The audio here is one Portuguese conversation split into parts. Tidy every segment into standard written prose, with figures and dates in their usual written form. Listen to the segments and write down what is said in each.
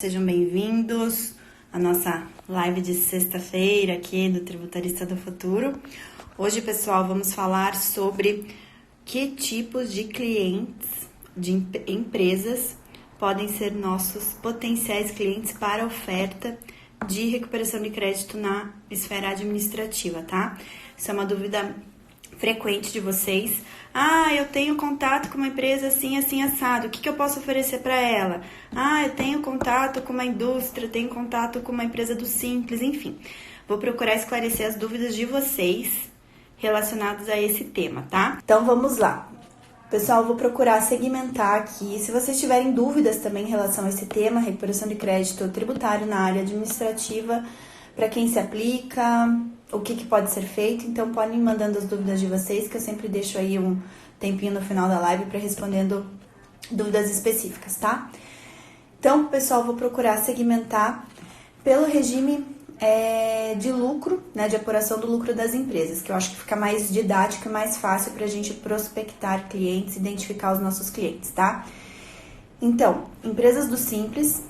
Sejam bem-vindos à nossa live de sexta-feira aqui do Tributarista do Futuro. Hoje, pessoal, vamos falar sobre que tipos de clientes, de empresas, podem ser nossos potenciais clientes para oferta de recuperação de crédito na esfera administrativa, tá? Isso é uma dúvida frequente de vocês. Eu tenho contato com uma empresa assim, assim, assado. O que eu posso oferecer para ela? Eu tenho contato com uma indústria, tenho contato com uma empresa do Simples, enfim. Vou procurar esclarecer as dúvidas de vocês relacionadas a esse tema, tá? Então, vamos lá. Pessoal, vou procurar segmentar aqui. Se vocês tiverem dúvidas também em relação a esse tema, recuperação de crédito tributário na área administrativa, para quem se aplica, o que pode ser feito, então podem ir mandando as dúvidas de vocês, que eu sempre deixo aí um tempinho no final da live para respondendo dúvidas específicas, tá? Então, pessoal, vou procurar segmentar pelo regime de lucro, né, de apuração do lucro das empresas, que eu acho que fica mais didático e mais fácil para a gente prospectar clientes, identificar os nossos clientes, tá? Então, empresas do Simples,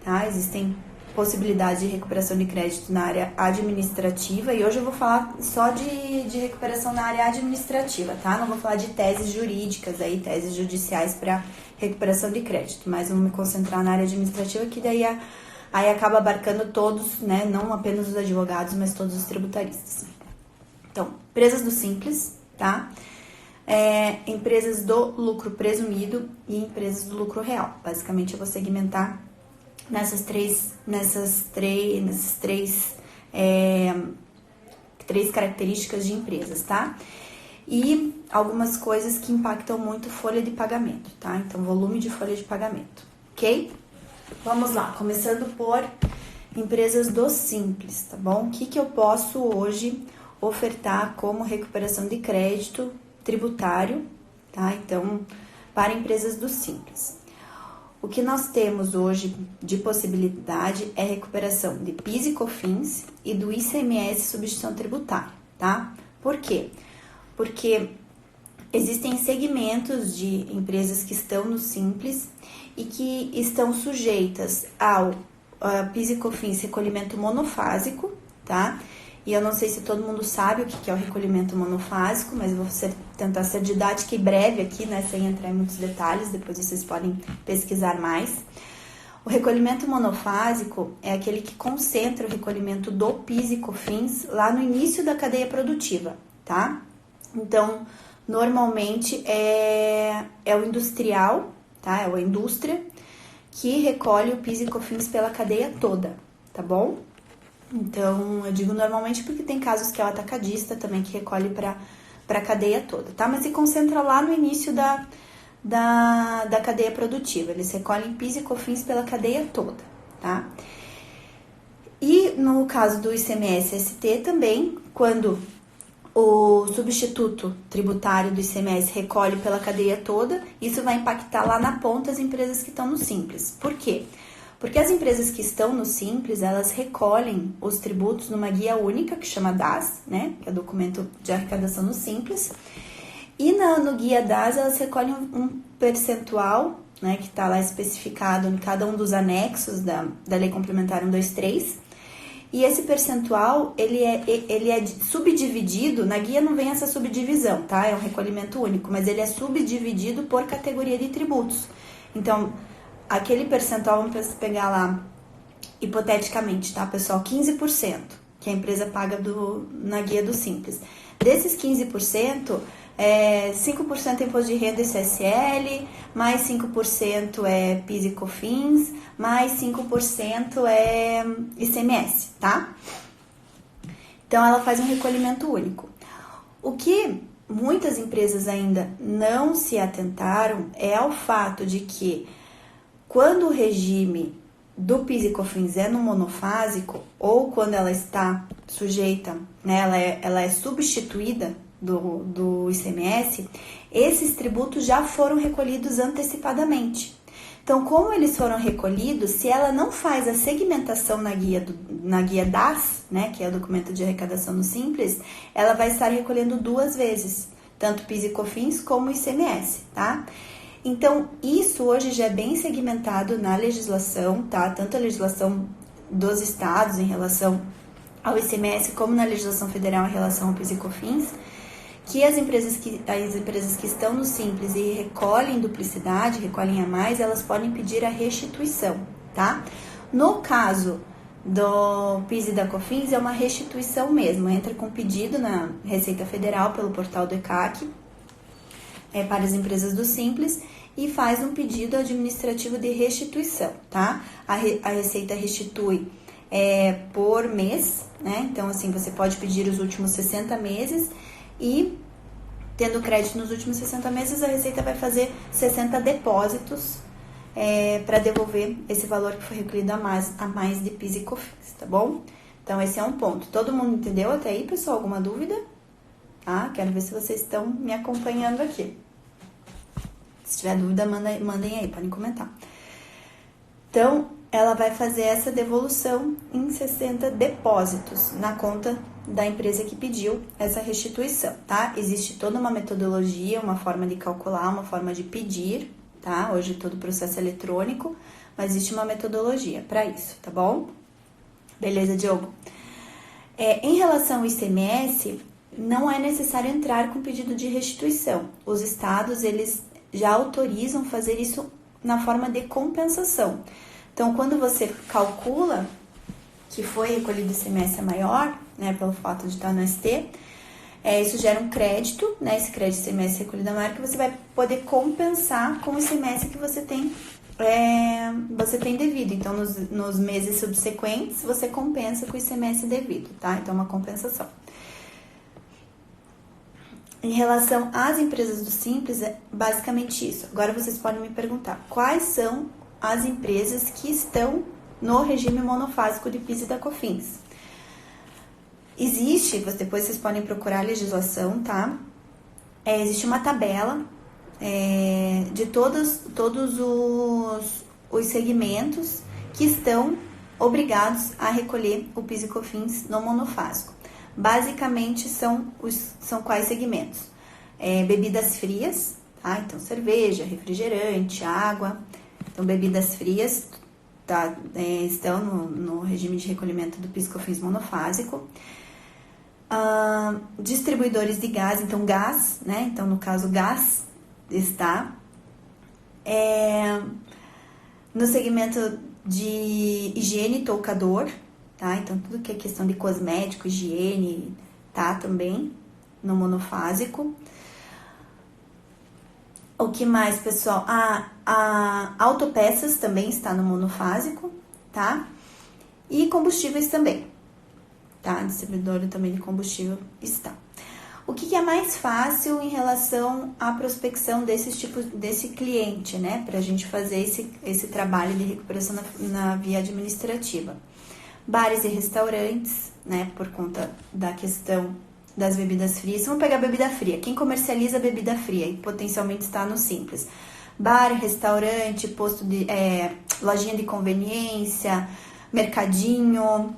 tá? Existem possibilidade de recuperação de crédito na área administrativa, e hoje eu vou falar só de recuperação na área administrativa, tá? Não vou falar de teses jurídicas aí, teses judiciais para recuperação de crédito, mas vou me concentrar na área administrativa, que daí aí acaba abarcando todos, né? Não apenas os advogados, mas todos os tributaristas. Então, empresas do Simples, tá? Empresas do lucro presumido e empresas do lucro real. Basicamente, eu vou segmentar nessas três características de empresas, tá? E algumas coisas que impactam muito folha de pagamento, tá? Então, volume de folha de pagamento, ok? Vamos lá, começando por empresas do Simples, tá bom? O que eu posso hoje ofertar como recuperação de crédito tributário, tá? Então, para empresas do Simples. O que nós temos hoje de possibilidade é recuperação de PIS e COFINS e do ICMS substituição tributária, tá? Por quê? Porque existem segmentos de empresas que estão no Simples e que estão sujeitas ao PIS e COFINS recolhimento monofásico, tá? E eu não sei se todo mundo sabe o que é o recolhimento monofásico, mas eu vou tentar ser didática e breve aqui, né, sem entrar em muitos detalhes, depois vocês podem pesquisar mais. O recolhimento monofásico é aquele que concentra o recolhimento do PIS e COFINS lá no início da cadeia produtiva, tá? Então, normalmente é o industrial, tá? É a indústria que recolhe o PIS e COFINS pela cadeia toda, tá bom? Então, eu digo normalmente porque tem casos que é o atacadista também que recolhe para a cadeia toda, tá? Mas se concentra lá no início da cadeia produtiva. Eles recolhem PIS e COFINS pela cadeia toda, tá? E no caso do ICMS-ST também, quando o substituto tributário do ICMS recolhe pela cadeia toda, isso vai impactar lá na ponta as empresas que estão no Simples. Por quê? Porque as empresas que estão no Simples, elas recolhem os tributos numa guia única, que chama DAS, né? Que é o documento de arrecadação no Simples. E no guia DAS, elas recolhem um percentual, né? Que está lá especificado em cada um dos anexos da Lei Complementar 123. E esse percentual, ele é subdividido, na guia não vem essa subdivisão, tá? É um recolhimento único, mas ele é subdividido por categoria de tributos. Então, aquele percentual, vamos pegar lá, hipoteticamente, tá, pessoal? 15% que a empresa paga na guia do Simples. Desses 15%, 5% é imposto de renda e CSL, mais 5% é PIS e COFINS, mais 5% é ICMS, tá? Então, ela faz um recolhimento único. O que muitas empresas ainda não se atentaram é ao fato de que quando o regime do PIS e COFINS é no monofásico, ou quando ela está sujeita, né, ela é substituída do ICMS, esses tributos já foram recolhidos antecipadamente. Então, como eles foram recolhidos, se ela não faz a segmentação na guia DAS, né, que é o documento de arrecadação no Simples, ela vai estar recolhendo duas vezes, tanto PIS e COFINS como ICMS, tá? Então, isso hoje já é bem segmentado na legislação, tá? Tanto a legislação dos estados em relação ao ICMS, como na legislação federal em relação ao PIS e COFINS, que as empresas que estão no Simples e recolhem duplicidade, recolhem a mais, elas podem pedir a restituição, tá? No caso do PIS e da COFINS, é uma restituição mesmo, entra com pedido na Receita Federal pelo portal do ECAC, para as empresas do Simples, e faz um pedido administrativo de restituição, tá? A Receita restitui por mês, né? Então, assim, você pode pedir os últimos 60 meses e, tendo crédito nos últimos 60 meses, a Receita vai fazer 60 depósitos para devolver esse valor que foi recolhido a mais de PIS e COFINS, tá bom? Então, esse é um ponto. Todo mundo entendeu até aí, pessoal? Alguma dúvida? Tá? Quero ver se vocês estão me acompanhando aqui. Se tiver dúvida, mandem aí, podem comentar. Então, ela vai fazer essa devolução em 60 depósitos na conta da empresa que pediu essa restituição, tá? Existe toda uma metodologia, uma forma de calcular, uma forma de pedir, tá? Hoje todo o processo é eletrônico, mas existe uma metodologia para isso, tá bom? Beleza, Diogo? Em relação ao ICMS, não é necessário entrar com pedido de restituição. Os estados, eles já autorizam fazer isso na forma de compensação. Então, quando você calcula que foi recolhido ICMS maior, né, pelo fato de estar no ST, isso gera um crédito, né, esse crédito ICMS recolhido maior, que você vai poder compensar com o ICMS que você tem devido. Então, nos meses subsequentes, você compensa com o ICMS devido, tá? Então, é uma compensação. Em relação às empresas do Simples, é basicamente isso. Agora vocês podem me perguntar, quais são as empresas que estão no regime monofásico de PIS e da COFINS? Existe, depois vocês podem procurar a legislação, tá? Existe uma tabela de todos os segmentos que estão obrigados a recolher o PIS e COFINS no monofásico. Basicamente, são quais segmentos? Bebidas frias, tá? Então, cerveja, refrigerante, água. Então, bebidas frias estão no regime de recolhimento do PIS e COFINS monofásico. Distribuidores de gás, então gás, né? Então, no caso, gás está. No segmento de higiene e toucador, tá? Então, tudo que é questão de cosmético, higiene, tá também no monofásico. O que mais, pessoal? A autopeças também está no monofásico, tá? E combustíveis também, tá? Distribuidora também de combustível está. O que é mais fácil em relação à prospecção desse cliente, né? Pra gente fazer esse trabalho de recuperação na via administrativa. Bares e restaurantes, né? Por conta da questão das bebidas frias. Vamos pegar a bebida fria. Quem comercializa bebida fria e potencialmente está no Simples? Bar, restaurante, lojinha de conveniência, mercadinho.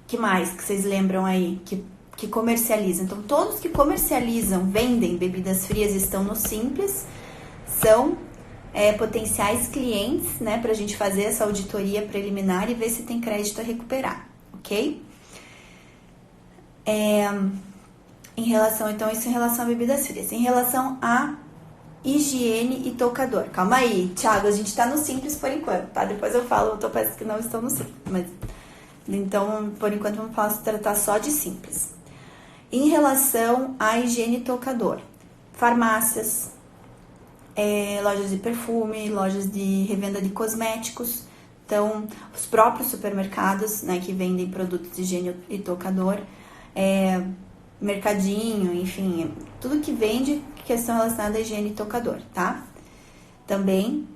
Que mais que vocês lembram aí que comercializam? Então, todos que comercializam, vendem bebidas frias estão no Simples, são potenciais clientes, né, pra gente fazer essa auditoria preliminar e ver se tem crédito a recuperar, ok? Em relação a bebidas frias. Em relação a higiene e toucador. Calma aí, Thiago, a gente tá no Simples por enquanto, tá? Depois eu falo autopeças que não estão no Simples, mas... Então, por enquanto, vamos tratar só de Simples. Em relação à higiene e toucador, farmácias, lojas de perfume, lojas de revenda de cosméticos, então, os próprios supermercados, né, que vendem produtos de higiene e toucador, mercadinho, enfim, tudo que vende questão relacionada à higiene e toucador, tá? Também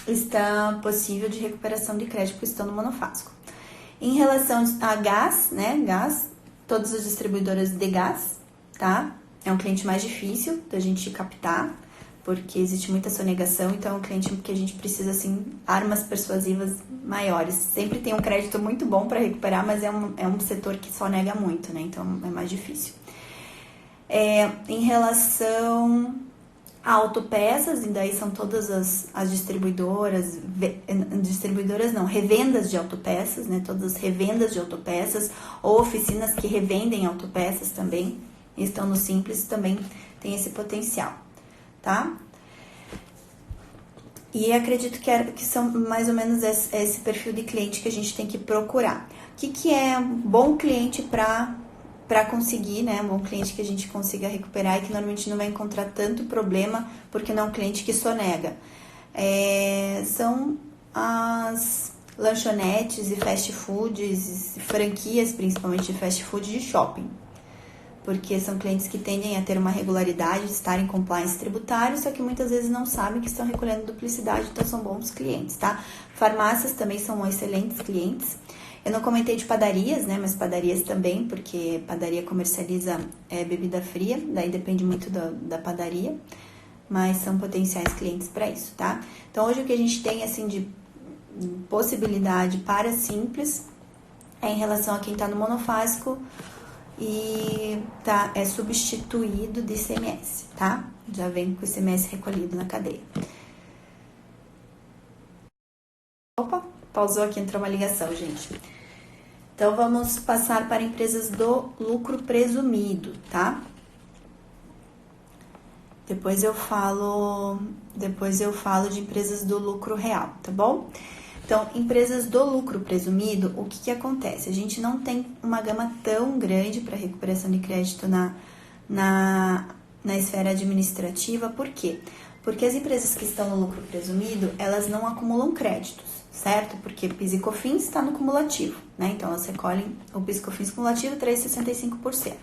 está possível de recuperação de crédito por estão no monofásico. Em relação a gás, né, todas as distribuidoras de gás, tá? É um cliente mais difícil da gente captar, porque existe muita sonegação, então é um cliente que a gente precisa, assim, armas persuasivas maiores. Sempre tem um crédito muito bom para recuperar, mas é um setor que só nega muito, né? Então é mais difícil. Em relação A autopeças, e daí são todas as distribuidoras, distribuidoras não, revendas de autopeças, né? Todas as revendas de autopeças ou oficinas que revendem autopeças também, estão no Simples, também tem esse potencial, tá? E acredito que são mais ou menos esse perfil de cliente que a gente tem que procurar. O que é um bom cliente para conseguir, né? Um bom cliente que a gente consiga recuperar e que normalmente não vai encontrar tanto problema, porque não é um cliente que sonega. São as lanchonetes e fast foods, franquias principalmente de fast food de shopping. Porque são clientes que tendem a ter uma regularidade de estar em compliance tributário, só que muitas vezes não sabem que estão recolhendo duplicidade, então são bons clientes, tá? Farmácias também são excelentes clientes. Eu não comentei de padarias, né? Mas padarias também, porque padaria comercializa bebida fria, daí depende muito da padaria, mas são potenciais clientes para isso, tá? Então hoje o que a gente tem assim de possibilidade para Simples é em relação a quem está no monofásico e é substituído de ICMS, tá? Já vem com o ICMS recolhido na cadeia. Opa, pausou aqui, entrou uma ligação, gente. Então, vamos passar para empresas do lucro presumido, tá? Depois eu falo de empresas do lucro real, tá bom? Então, empresas do lucro presumido, o que acontece? A gente não tem uma gama tão grande para recuperação de crédito na esfera administrativa. Por quê? Porque as empresas que estão no lucro presumido, elas não acumulam créditos, certo? Porque PIS e COFINS está no cumulativo, né? Então, elas recolhem o PIS e COFINS cumulativo 3,65%.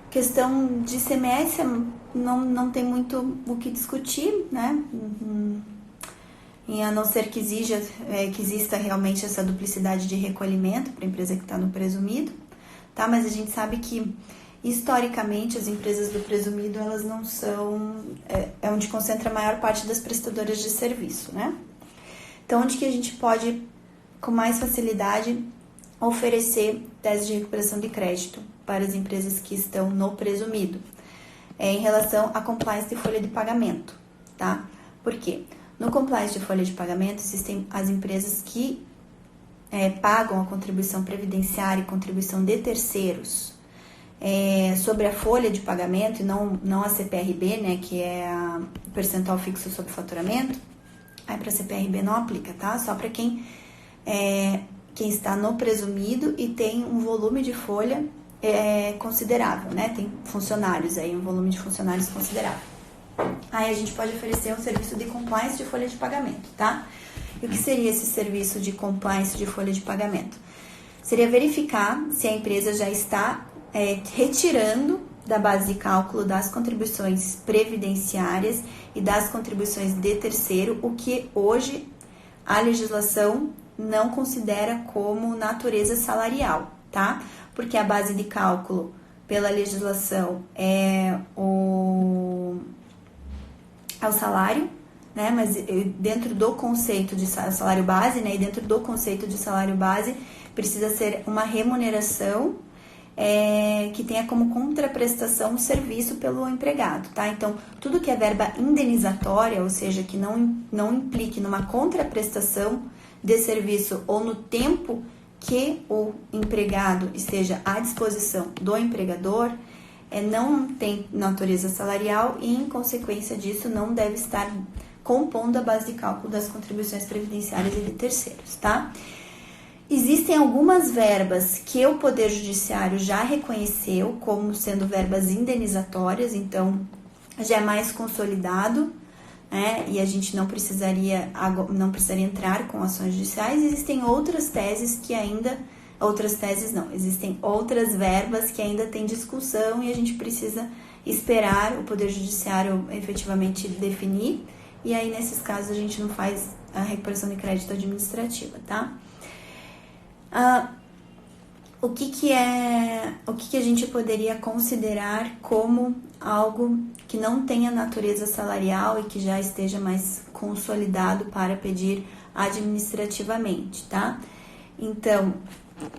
Questão de ICMS não tem muito o que discutir, né? E a não ser que exista realmente essa duplicidade de recolhimento para a empresa que está no presumido, tá? Mas a gente sabe que, historicamente, as empresas do presumido, elas não são... É onde concentra a maior parte das prestadoras de serviço, né? Então, onde que a gente pode, com mais facilidade, oferecer tese de recuperação de crédito para as empresas que estão no presumido? Em relação à compliance de folha de pagamento, tá? Por quê? No compliance de folha de pagamento, existem as empresas que pagam a contribuição previdenciária e contribuição de terceiros sobre a folha de pagamento e não a CPRB, né, que é o percentual fixo sobre faturamento. Aí para a CPRB não aplica, tá? Só para quem está no presumido e tem um volume de folha considerável, né? Tem funcionários aí, um volume de funcionários considerável. Aí a gente pode oferecer um serviço de compliance de folha de pagamento, tá? E o que seria esse serviço de compliance de folha de pagamento? Seria verificar se a empresa já está retirando da base de cálculo das contribuições previdenciárias e das contribuições de terceiro, o que hoje a legislação não considera como natureza salarial, tá? Porque a base de cálculo pela legislação é o salário, né? Mas dentro do conceito de salário base, né? E dentro do conceito de salário base precisa ser uma remuneração que tenha como contraprestação o serviço pelo empregado, tá? Então, tudo que é verba indenizatória, ou seja, que não implique numa contraprestação de serviço ou no tempo que o empregado esteja à disposição do empregador, não tem natureza salarial e, em consequência disso, não deve estar compondo a base de cálculo das contribuições previdenciárias e de terceiros, tá? Existem algumas verbas que o Poder Judiciário já reconheceu como sendo verbas indenizatórias, então já é mais consolidado, né? E a gente não precisaria entrar com ações judiciais. Existem outras teses que ainda... Existem outras verbas que ainda tem discussão e a gente precisa esperar o Poder Judiciário efetivamente definir, e aí nesses casos a gente não faz a recuperação de crédito administrativa, tá? O que a gente poderia considerar como algo que não tenha natureza salarial e que já esteja mais consolidado para pedir administrativamente, tá? Então,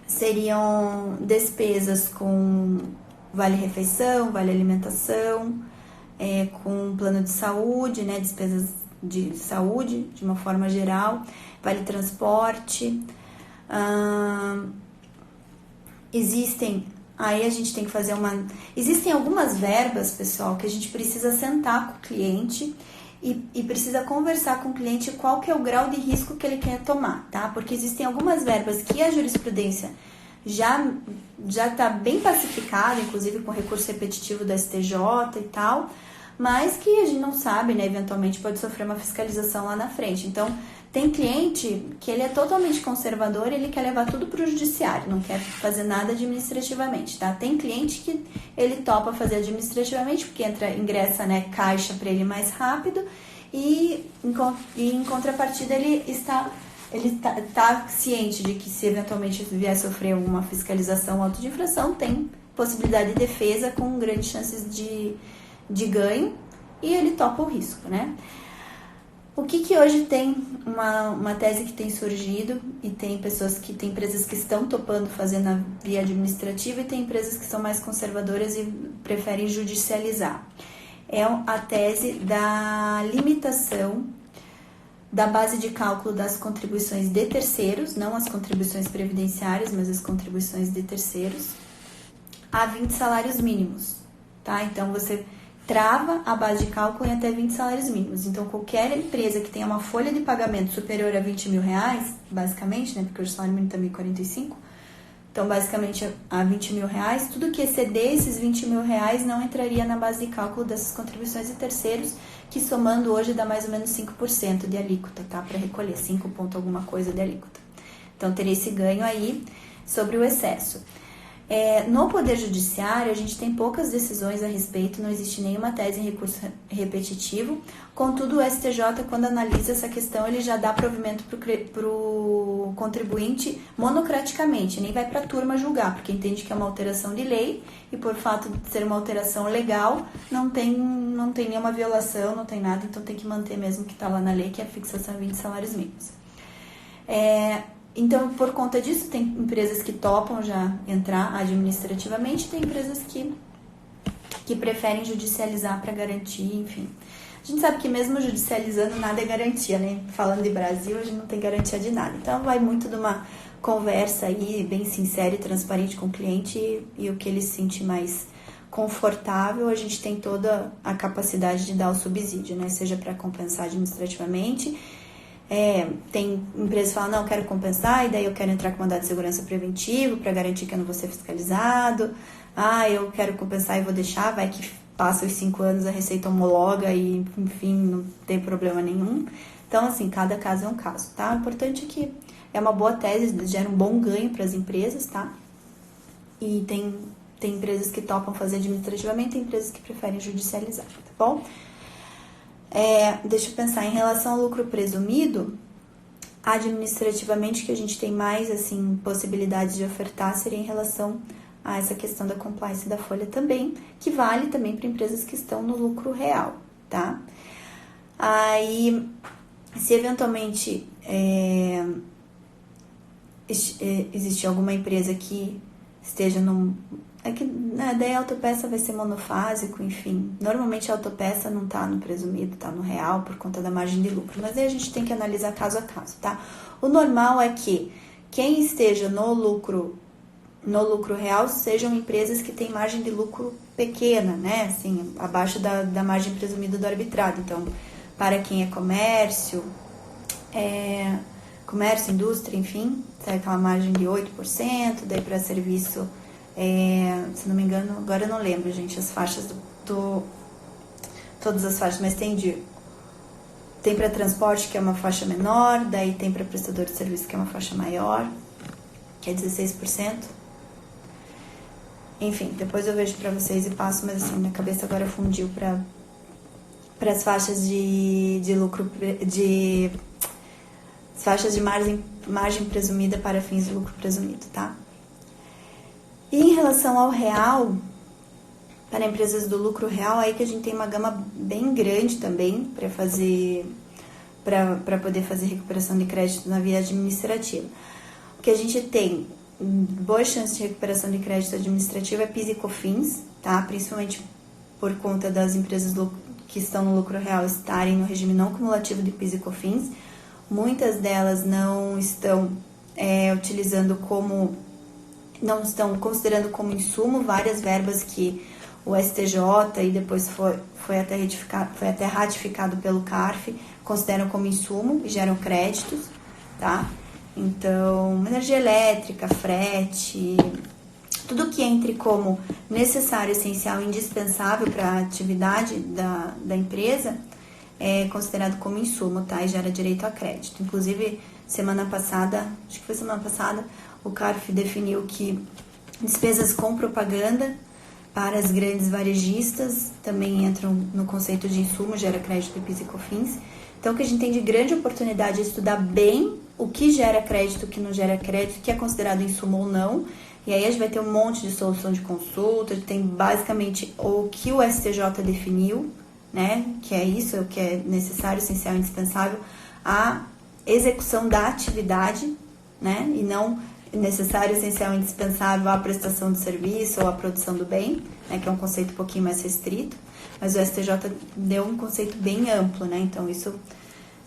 seriam despesas com vale refeição, vale alimentação, com plano de saúde, né, despesas de saúde de uma forma geral, vale transporte. Aí a gente tem que fazer existem algumas verbas, pessoal, que a gente precisa sentar com o cliente e precisa conversar com o cliente qual que é o grau de risco que ele quer tomar, tá? Porque existem algumas verbas que a jurisprudência já está bem pacificada, inclusive com recurso repetitivo da STJ e tal, mas que a gente não sabe, né? Eventualmente pode sofrer uma fiscalização lá na frente. Então, tem cliente que ele é totalmente conservador e ele quer levar tudo para o judiciário, não quer fazer nada administrativamente, tá? Tem cliente que ele topa fazer administrativamente porque ingressa, né, caixa para ele mais rápido e em contrapartida ele tá ciente de que se eventualmente vier a sofrer uma fiscalização ou auto de infração, tem possibilidade de defesa com grandes chances de ganho e ele topa o risco, né? O que hoje tem uma tese que tem surgido e tem empresas que estão topando fazer na via administrativa e tem empresas que são mais conservadoras e preferem judicializar. É a tese da limitação da base de cálculo das contribuições de terceiros, não as contribuições previdenciárias, mas as contribuições de terceiros, a 20 salários mínimos, tá? Então, você trava a base de cálculo em até 20 salários mínimos. Então, qualquer empresa que tenha uma folha de pagamento superior a 20 mil reais, basicamente, né, porque o salário mínimo também é 45, então, basicamente, a 20 mil reais, tudo que exceder esses 20 mil reais não entraria na base de cálculo dessas contribuições de terceiros, que somando hoje dá mais ou menos 5% de alíquota, tá? Para recolher 5 ponto alguma coisa de alíquota. Então, teria esse ganho aí sobre o excesso. No Poder Judiciário, a gente tem poucas decisões a respeito, não existe nenhuma tese em recurso repetitivo, contudo, o STJ, quando analisa essa questão, ele já dá provimento para o contribuinte monocraticamente, nem vai para a turma julgar, porque entende que é uma alteração de lei e por fato de ser uma alteração legal, não tem nenhuma violação, não tem nada, então tem que manter mesmo que está lá na lei, que é a fixação de 20 salários mínimos. Então, por conta disso, tem empresas que topam já entrar administrativamente, tem empresas que preferem judicializar para garantir, enfim. A gente sabe que mesmo judicializando, nada é garantia, né? Falando de Brasil, a gente não tem garantia de nada. Então, vai muito de uma conversa aí bem sincera e transparente com o cliente e o que ele se sente mais confortável, a gente tem toda a capacidade de dar o subsídio, né? Seja para compensar administrativamente. Tem empresas que falam, não, eu quero compensar, e daí eu quero entrar com mandado de segurança preventivo para garantir que eu não vou ser fiscalizado. Eu quero compensar e vou deixar, vai que passa os 5 anos, a Receita homologa e, enfim, não tem problema nenhum. Então, assim, cada caso é um caso, tá? O importante é que é uma boa tese, gera um bom ganho para as empresas, tá? E tem empresas que topam fazer administrativamente, tem empresas que preferem judicializar, tá bom? Deixa eu pensar, em relação ao lucro presumido, administrativamente que a gente tem mais, assim, possibilidades de ofertar seria em relação a essa questão da compliance da folha também, que vale também para empresas que estão no lucro real, tá? Aí, se eventualmente existe alguma empresa que esteja daí a autopeça vai ser monofásico, enfim. Normalmente a autopeça não tá no presumido, tá no real por conta da margem de lucro. Mas aí a gente tem que analisar caso a caso, tá? O normal é que quem esteja no lucro real sejam empresas que têm margem de lucro pequena, né? Assim, abaixo da margem presumida do arbitrado. Então, para quem é comércio, indústria, enfim, sai aquela margem de 8%, daí para serviço, se não me engano, agora eu não lembro, gente, as faixas todas as faixas, mas tem para transporte, que é uma faixa menor, daí tem para prestador de serviço, que é uma faixa maior, que é 16%. Enfim, depois eu vejo para vocês e passo, mas assim, minha cabeça agora fundiu para as faixas de lucro, faixas de margem presumida para fins de lucro presumido, tá? E em relação ao real, para empresas do lucro real, aí que a gente tem uma gama bem grande também para poder fazer recuperação de crédito na via administrativa. O que a gente tem boas chances de recuperação de crédito administrativo é PIS e COFINS, tá? Principalmente por conta das empresas que estão no lucro real estarem no regime não cumulativo de PIS e COFINS. Muitas delas não estão não estão considerando como insumo várias verbas que o STJ e depois foi até ratificado pelo CARF, consideram como insumo e geram créditos, tá? Então, energia elétrica, frete, tudo que entre como necessário, essencial e indispensável para a atividade da empresa é considerado como insumo, tá? E gera direito a crédito. Inclusive, semana passada, o CARF definiu que despesas com propaganda para as grandes varejistas também entram no conceito de insumo, gera crédito de PIS e COFINS. Então, o que a gente tem de grande oportunidade é estudar bem o que gera crédito, o que não gera crédito, o que é considerado insumo ou não. E aí a gente vai ter um monte de solução de consulta, tem basicamente o que o STJ definiu, né? Que é isso, o que é necessário, essencial e indispensável, a execução da atividade, né? E não necessário, essencial e indispensável a prestação de serviço ou a produção do bem, né? Que é um conceito um pouquinho mais restrito. Mas o STJ deu um conceito bem amplo, né? Então, isso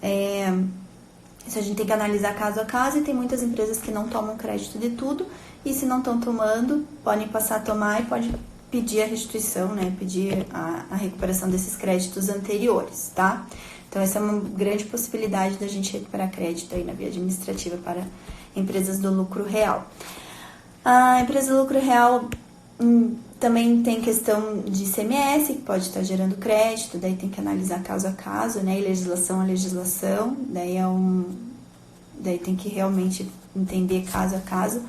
a gente tem que analisar caso a caso, e tem muitas empresas que não tomam crédito de tudo, e se não estão tomando, podem passar a tomar e pode pedir a restituição, né? Pedir a recuperação desses créditos anteriores, tá? Então, essa é uma grande possibilidade da gente recuperar crédito aí na via administrativa para empresas do lucro real. A empresa do lucro real também tem questão de ICMS, que pode estar gerando crédito, daí tem que analisar caso a caso, né? E legislação a legislação, daí tem que realmente entender caso a caso.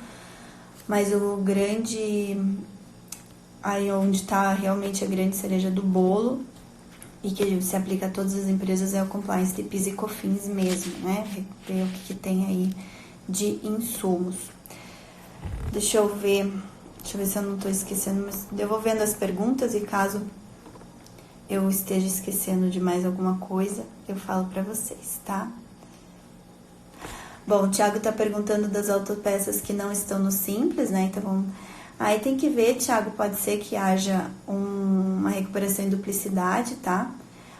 Mas o grande, aí onde está realmente a grande cereja do bolo, e que se aplica a todas as empresas, é o compliance de PIS e COFINS mesmo, né? Ver o que tem aí de insumos. Deixa eu ver se eu não estou esquecendo, mas eu vou vendo as perguntas, e caso eu esteja esquecendo de mais alguma coisa, eu falo para vocês, tá? Bom, o Thiago está perguntando das autopeças que não estão no Simples, né? Então, aí tem que ver, Thiago, pode ser que haja uma recuperação em duplicidade, tá?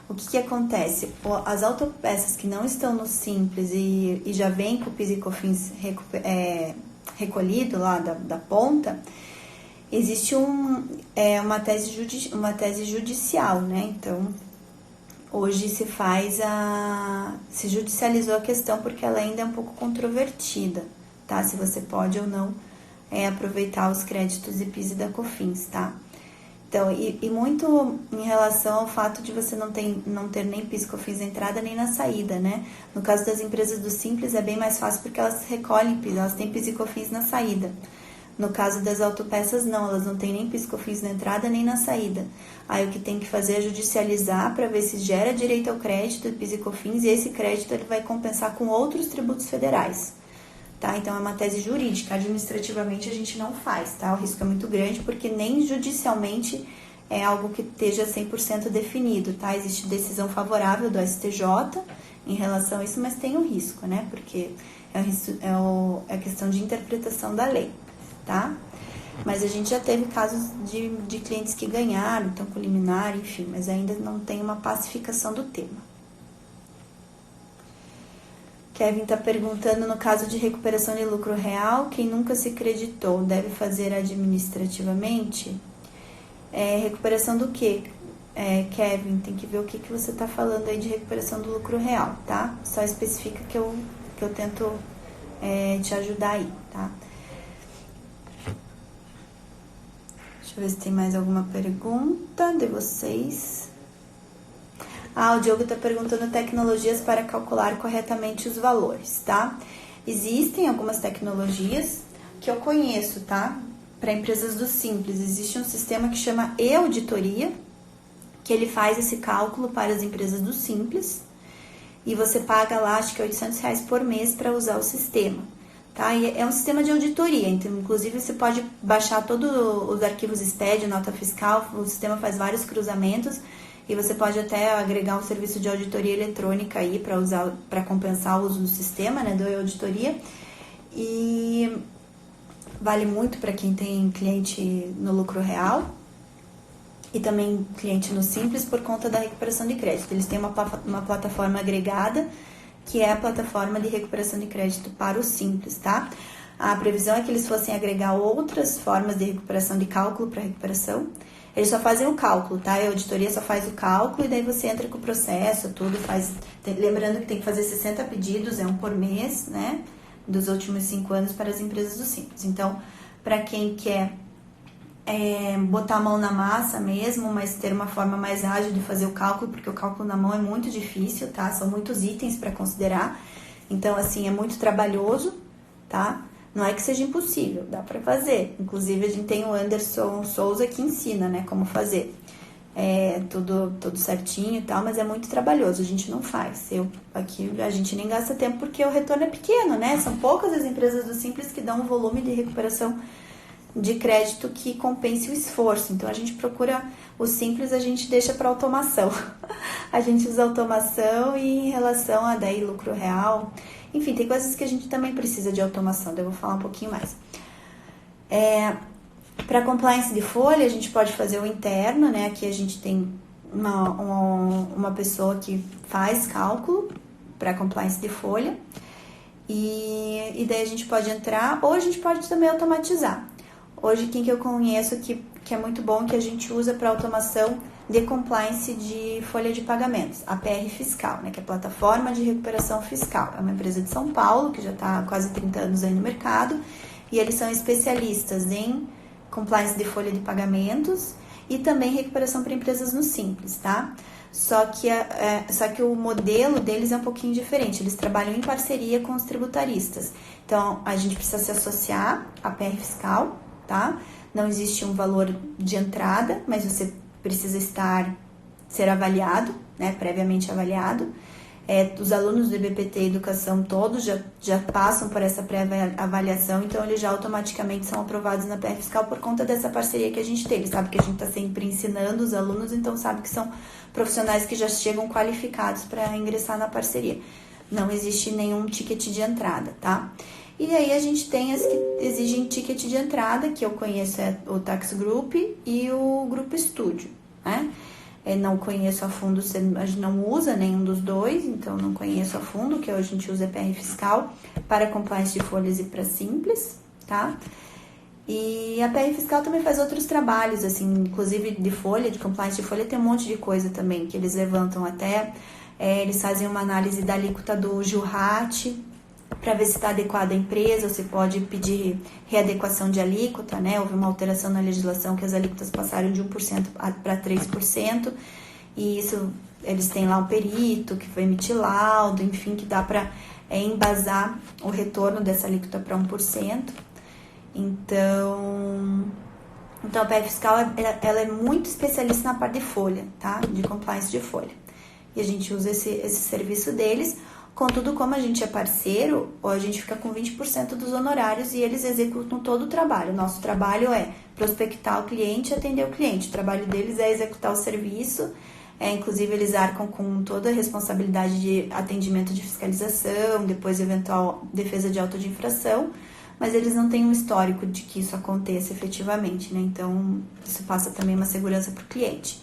O que acontece? As autopeças que não estão no Simples e já vem com o PIS e COFINS recolhido lá da ponta, existe uma tese judicial, né? Então, hoje se judicializou a questão porque ela ainda é um pouco controvertida, tá? Se você pode ou não aproveitar os créditos de PIS e da COFINS, tá? Então, e muito em relação ao fato de você não ter nem PIS e COFINS na entrada nem na saída, né? No caso das empresas do Simples é bem mais fácil porque elas recolhem PIS, elas têm PIS e COFINS na saída. No caso das autopeças, não, elas não têm nem PIS e COFINS na entrada nem na saída. Aí o que tem que fazer é judicializar para ver se gera direito ao crédito de PIS e COFINS, e esse crédito ele vai compensar com outros tributos federais. Tá? Então, é uma tese jurídica. Administrativamente, a gente não faz, tá? O risco é muito grande, porque nem judicialmente é algo que esteja 100% definido, tá? Existe decisão favorável do STJ em relação a isso, mas tem um risco, né? Porque é a questão de interpretação da lei, tá? Mas a gente já teve casos de clientes que ganharam, estão com liminar, enfim, mas ainda não tem uma pacificação do tema. Kevin está perguntando, no caso de recuperação de lucro real, quem nunca se creditou deve fazer administrativamente? Recuperação do quê? Kevin, tem que ver o que você está falando aí de recuperação do lucro real, tá? Só especifica que eu tento te ajudar aí, tá? Deixa eu ver se tem mais alguma pergunta de vocês. O Diogo está perguntando tecnologias para calcular corretamente os valores, tá? Existem algumas tecnologias que eu conheço, tá? Para empresas do Simples, existe um sistema que chama e-auditoria, que ele faz esse cálculo para as empresas do Simples, e você paga lá, acho que R$800 por mês para usar o sistema, tá? E é um sistema de auditoria, então, inclusive, você pode baixar todos os arquivos SPED, nota fiscal, o sistema faz vários cruzamentos, e você pode até agregar um serviço de auditoria eletrônica aí para compensar o uso do sistema, né, do e-auditoria. E vale muito para quem tem cliente no lucro real e também cliente no Simples por conta da recuperação de crédito. Eles têm uma plataforma agregada, que é a plataforma de recuperação de crédito para o Simples, tá? A previsão é que eles fossem agregar outras formas de recuperação, de cálculo para recuperação. Eles só fazem o cálculo, tá? A auditoria só faz o cálculo e daí você entra com o processo, tudo faz... Lembrando que tem que fazer 60 pedidos, é um por mês, né? Dos últimos 5 anos para as empresas do Simples. Então, para quem quer botar a mão na massa mesmo, mas ter uma forma mais ágil de fazer o cálculo, porque o cálculo na mão é muito difícil, tá? São muitos itens para considerar. Então, assim, é muito trabalhoso, tá? Não é que seja impossível, dá para fazer. Inclusive, a gente tem o Anderson Souza que ensina, né, como fazer. Tudo certinho e tal, mas é muito trabalhoso, a gente não faz. Aqui a gente nem gasta tempo porque o retorno é pequeno, né? São poucas as empresas do Simples que dão um volume de recuperação de crédito que compense o esforço. Então, a gente procura o Simples, a gente deixa para automação. A gente usa automação e em relação a daí lucro real. Enfim, tem coisas que a gente também precisa de automação, daí eu vou falar um pouquinho mais. Para compliance de folha, a gente pode fazer o interno, né? Aqui a gente tem uma pessoa que faz cálculo para compliance de folha. E daí a gente pode entrar, ou a gente pode também automatizar. Hoje, quem que eu conheço que é muito bom, que a gente usa para automação de compliance de folha de pagamentos, a PR Fiscal, né, que é a Plataforma de Recuperação Fiscal. É uma empresa de São Paulo, que já está há quase 30 anos aí no mercado, e eles são especialistas em compliance de folha de pagamentos e também recuperação para empresas no Simples, tá? Só que o modelo deles é um pouquinho diferente, eles trabalham em parceria com os tributaristas. Então, a gente precisa se associar à PR Fiscal, tá? Não existe um valor de entrada, mas você precisa ser avaliado, né, previamente avaliado. Os alunos do EBPT Educação todos já passam por essa pré-avaliação, então eles já automaticamente são aprovados na PR Fiscal por conta dessa parceria que a gente tem. Eles sabem que a gente está sempre ensinando os alunos, então sabe que são profissionais que já chegam qualificados para ingressar na parceria. Não existe nenhum ticket de entrada, tá? E aí a gente tem as que exigem ticket de entrada, que eu conheço o Tax Group e o Grupo Estúdio, né? Não conheço a fundo, a gente não usa nenhum dos dois, então não conheço a fundo, que hoje a gente usa PR Fiscal para compliance de folhas e para Simples, tá? E a PR Fiscal também faz outros trabalhos, assim, inclusive de folha, de compliance de folha, tem um monte de coisa também que eles levantam até. Eles fazem uma análise da alíquota do Juhat, para ver se está adequada a empresa, você pode pedir readequação de alíquota, né? Houve uma alteração na legislação que as alíquotas passaram de 1% para 3%, e isso eles têm lá um perito que vai emitir laudo, enfim, que dá para embasar o retorno dessa alíquota para 1%. Então a PR Fiscal ela é muito especialista na parte de folha, tá? De compliance de folha. E a gente usa esse serviço deles. Contudo, como a gente é parceiro, a gente fica com 20% dos honorários e eles executam todo o trabalho. O nosso trabalho é prospectar o cliente e atender o cliente. O trabalho deles é executar o serviço. Inclusive, eles arcam com toda a responsabilidade de atendimento de fiscalização, depois eventual defesa de auto de infração, mas eles não têm um histórico de que isso aconteça efetivamente, né? Então, isso passa também uma segurança para o cliente.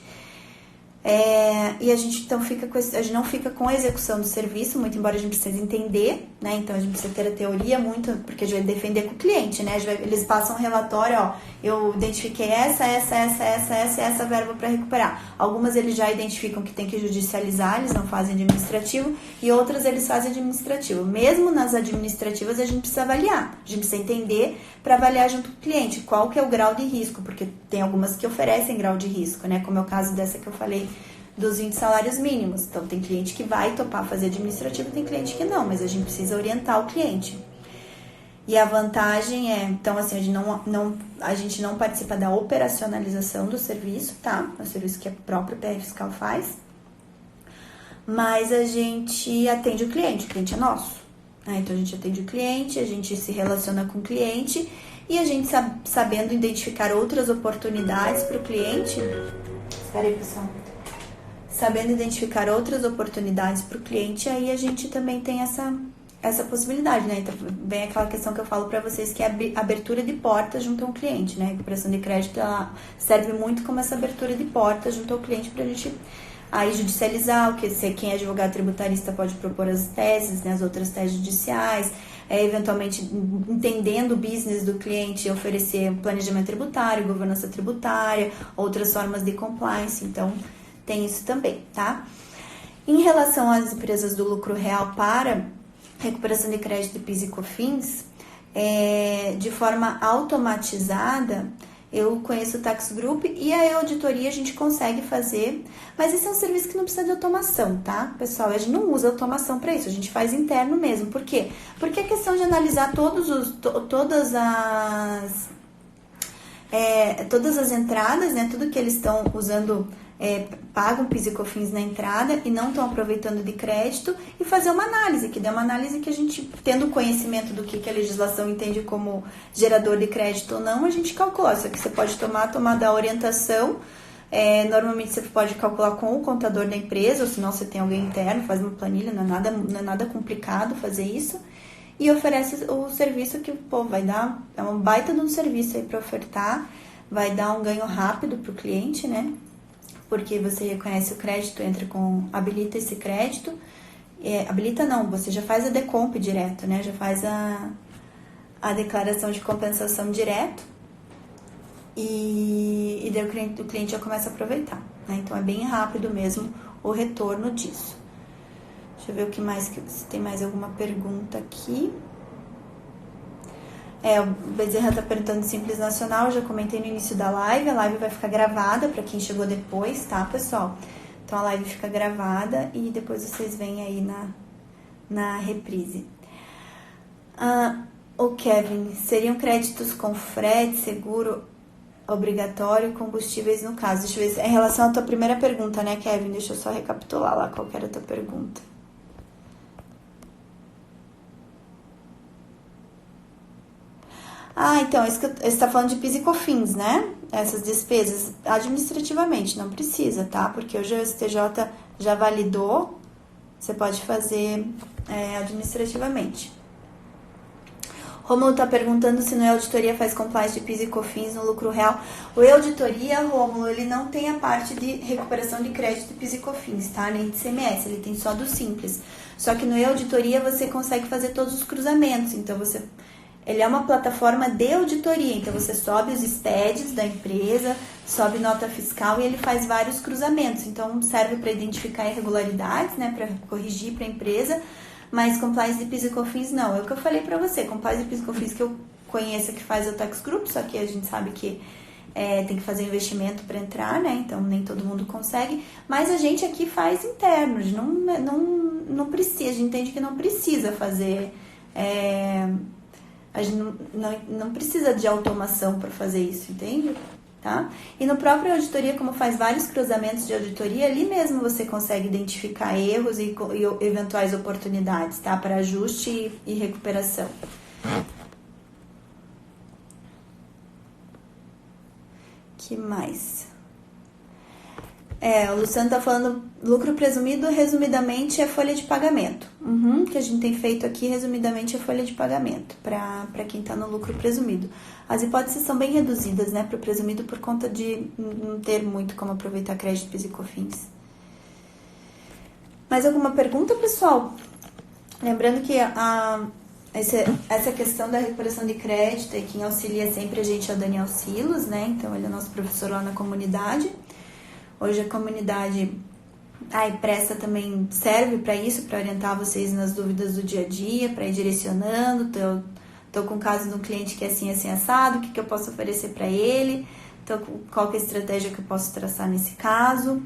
E a gente então a gente não fica com a execução do serviço, muito embora a gente precise entender, né? Então a gente precisa ter a teoria muito, porque a gente vai defender com o cliente, né? Eles passam um relatório, ó, eu identifiquei essa verba para recuperar. Algumas eles já identificam que tem que judicializar, eles não fazem administrativo, e outras eles fazem administrativo. Mesmo nas administrativas a gente precisa avaliar, a gente precisa entender para avaliar junto com o cliente qual que é o grau de risco, porque tem algumas que oferecem grau de risco, né? Como é o caso dessa que eu falei dos 20 salários mínimos. Então, tem cliente que vai topar fazer administrativo, tem cliente que não, mas a gente precisa orientar o cliente. E a vantagem então, assim, a gente não participa da operacionalização do serviço, tá? É um serviço que a própria PR Fiscal faz, mas a gente atende o cliente é nosso, né? Então, a gente atende o cliente, a gente se relaciona com o cliente e a gente sabendo identificar outras oportunidades para o cliente. Espera aí, pessoal. Sabendo identificar outras oportunidades para o cliente, aí a gente também tem essa possibilidade, né? Então, vem aquela questão que eu falo para vocês, que é a abertura de portas junto a um cliente, né? A recuperação de crédito, ela serve muito como essa abertura de portas junto ao cliente para a gente aí judicializar, o que quem é advogado tributarista pode propor as teses, né? As outras teses judiciais, eventualmente entendendo o business do cliente, oferecer planejamento tributário, governança tributária, outras formas de compliance, então tem isso também, tá? Em relação às empresas do lucro real para recuperação de crédito de PIS e COFINS, de forma automatizada, eu conheço o Tax Group e a auditoria a gente consegue fazer, mas esse é um serviço que não precisa de automação, tá, pessoal? A gente não usa automação para isso, a gente faz interno mesmo. Por quê? Porque a questão de analisar todas as entradas, né, tudo que eles estão usando, pagam PIS e COFINS na entrada e não estão aproveitando de crédito, e fazer uma análise, que dê uma análise que a gente, tendo conhecimento do que a legislação entende como gerador de crédito ou não, a gente calcula. Só que você pode tomar da orientação, normalmente você pode calcular com o contador da empresa, ou se não você tem alguém interno, faz uma planilha, não é nada complicado fazer isso, e oferece o serviço que, vai dar, é uma baita de um serviço aí para ofertar, vai dar um ganho rápido para o cliente, né? Porque você reconhece o crédito, habilita esse crédito, habilita não, você já faz a decomp direto, né? Já faz a declaração de compensação direto, e daí o cliente já começa a aproveitar, né? Então é bem rápido mesmo o retorno disso. Deixa eu ver o que mais, se tem mais alguma pergunta aqui. O Bezerra tá perguntando Simples Nacional, eu já comentei no início da live, a live vai ficar gravada para quem chegou depois, tá, pessoal? Então a live fica gravada e depois vocês veem aí na reprise. O Kevin, seriam créditos com frete, seguro obrigatório, combustíveis no caso? Deixa eu ver, em relação à tua primeira pergunta, né, Kevin? Deixa eu só recapitular lá qual que era a tua pergunta. Então, isso que você está falando de PIS e COFINS, né? Essas despesas administrativamente, não precisa, tá? Porque hoje o STJ já validou, você pode fazer administrativamente. Rômulo está perguntando se no E-Auditoria faz compliance de PIS e COFINS no lucro real. O E-Auditoria, Rômulo, ele não tem a parte de recuperação de crédito de PIS e COFINS, tá? Nem de CMS, ele tem só do Simples. Só que no E-Auditoria você consegue fazer todos os cruzamentos, então ele é uma plataforma de auditoria, então você sobe os STEDs da empresa, sobe nota fiscal e ele faz vários cruzamentos. Então serve para identificar irregularidades, né, para corrigir para a empresa, mas compliance de PIS e COFINS não. É o que eu falei para você, compliance de PIS e COFINS que eu conheço que faz o Tax Group, só que a gente sabe que tem que fazer investimento para entrar, né, então nem todo mundo consegue, mas a gente aqui faz interno, a gente não precisa, a gente entende que não precisa fazer... A gente não precisa de automação para fazer isso, entende? Tá? E no próprio auditoria, como faz vários cruzamentos de auditoria, ali mesmo você consegue identificar erros e eventuais oportunidades, tá? Para ajuste e recuperação. Que mais? O Luciano tá falando lucro presumido, resumidamente, é folha de pagamento. Que a gente tem feito aqui, resumidamente, é folha de pagamento, para quem tá no lucro presumido. As hipóteses são bem reduzidas, né, para o presumido, por conta de não ter muito como aproveitar crédito, PIS e COFINS. Mais alguma pergunta, pessoal? Lembrando que essa questão da recuperação de crédito, e quem auxilia sempre a gente é o Daniel Silos, né, então ele é nosso professor lá na comunidade. Hoje a comunidade presta também, serve para isso, para orientar vocês nas dúvidas do dia a dia, para ir direcionando. Tô com o caso de um cliente que é assim assado, o que eu posso oferecer para ele, qual que é a estratégia que eu posso traçar nesse caso.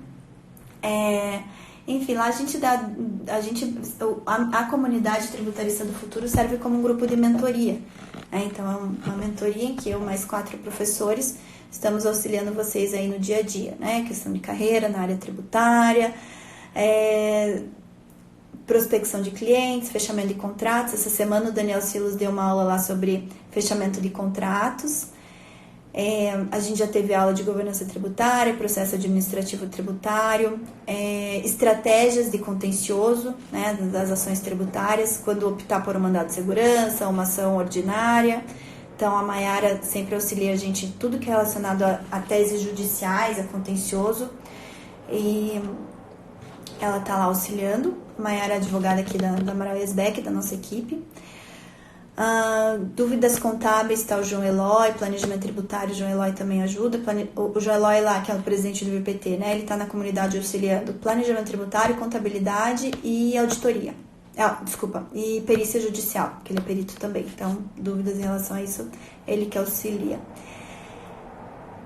Enfim, lá a comunidade tributarista do futuro serve como um grupo de mentoria. Então é uma mentoria em que eu mais 4 professores estamos auxiliando vocês aí no dia a dia, né? Questão de carreira na área tributária, prospecção de clientes, fechamento de contratos. Essa semana o Daniel Silos deu uma aula lá sobre fechamento de contratos. A gente já teve aula de governança tributária, processo administrativo tributário, estratégias de contencioso, né, das ações tributárias, quando optar por um mandado de segurança, uma ação ordinária. Então, a Mayara sempre auxilia a gente em tudo que é relacionado a teses judiciais, a contencioso. E ela está lá auxiliando. A Mayara é advogada aqui da Amaral Esbeck, da nossa equipe. Dúvidas contábeis, está o João Eloy, planejamento tributário, o João Eloy também ajuda. O João Eloy lá, que é o presidente do VPT, né? Ele está na comunidade auxiliando planejamento tributário, contabilidade e auditoria. E perícia judicial, que ele é perito também. Então, dúvidas em relação a isso, ele que auxilia.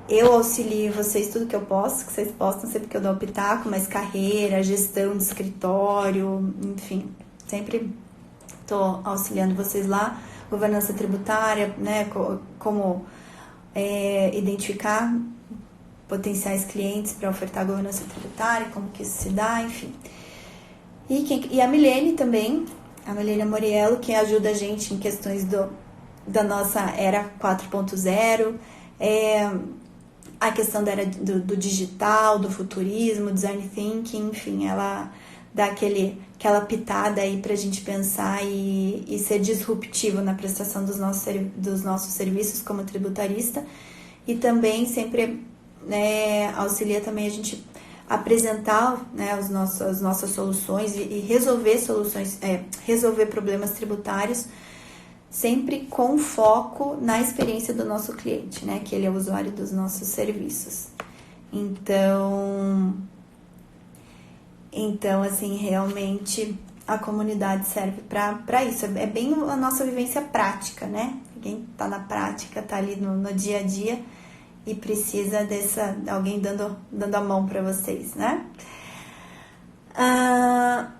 Eu auxilio vocês tudo que eu posso, que vocês possam, sempre que eu dou o pitaco, mas carreira, gestão de escritório, enfim, sempre estou auxiliando vocês lá. Governança tributária, né, como identificar potenciais clientes para ofertar governança tributária, como que isso se dá, enfim. E a Milene também, a Milene Moriello, que ajuda a gente em questões da nossa era 4.0, a questão da era do digital, do futurismo, design thinking, enfim, ela dá aquela pitada aí pra gente pensar e ser disruptivo na prestação dos nossos serviços como tributarista, e também sempre, né, auxilia também a gente apresentar, né, as nossas soluções e resolver problemas tributários, sempre com foco na experiência do nosso cliente, né, que ele é o usuário dos nossos serviços. Então, assim, realmente a comunidade serve para isso. É bem a nossa vivência prática, né? Quem tá na prática, tá ali no dia a dia e precisa de alguém dando a mão para vocês, né? A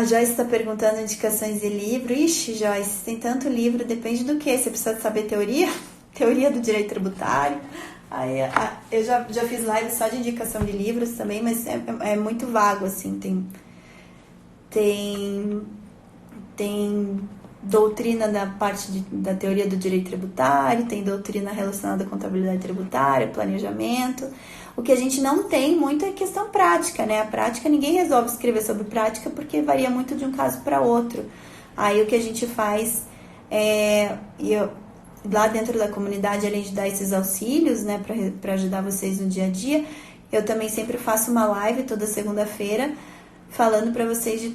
Joyce está perguntando indicações de livro. Ixi, Joyce, tem tanto livro, depende do que. Você precisa saber teoria do direito tributário. Aí, eu já fiz live só de indicação de livros também, mas é muito vago, assim. Tem doutrina da parte da teoria do direito tributário, tem doutrina relacionada à contabilidade tributária, planejamento. O que a gente não tem muito é questão prática, né? A prática, ninguém resolve escrever sobre prática porque varia muito de um caso para outro. Aí o que a gente faz lá dentro da comunidade, além de dar esses auxílios, né, para ajudar vocês no dia a dia, eu também sempre faço uma live toda segunda-feira falando para vocês de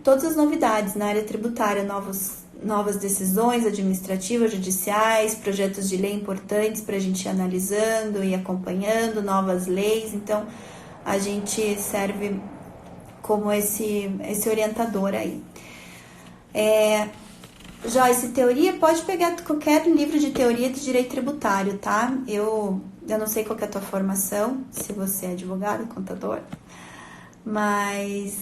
todas as novidades na área tributária, novas decisões administrativas, judiciais, projetos de lei importantes para a gente ir analisando e acompanhando, novas leis. Então, a gente serve como esse orientador aí. Joyce, teoria, pode pegar qualquer livro de teoria de direito tributário, tá? Eu não sei qual que é a tua formação, se você é advogado, contador, mas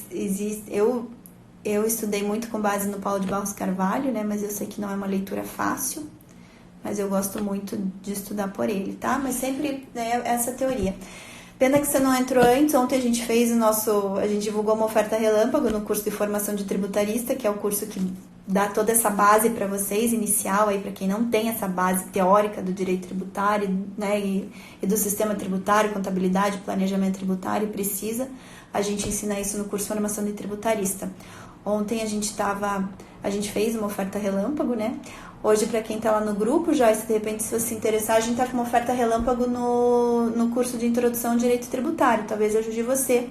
eu estudei muito com base no Paulo de Barros Carvalho, né? Mas eu sei que não é uma leitura fácil, mas eu gosto muito de estudar por ele, tá? Mas sempre essa teoria. Pena que você não entrou antes. Ontem a gente a gente divulgou uma oferta relâmpago no curso de formação de tributarista, que é o curso que dá toda essa base para vocês, inicial, aí para quem não tem essa base teórica do direito tributário, né, e do sistema tributário, contabilidade, planejamento tributário, precisa. A gente ensina isso no curso de formação de tributarista. Ontem a gente fez uma oferta relâmpago, né? Hoje, para quem tá lá no grupo, Joyce, de repente, se você se interessar, a gente tá com uma oferta relâmpago no curso de introdução ao direito tributário. Talvez ajude você.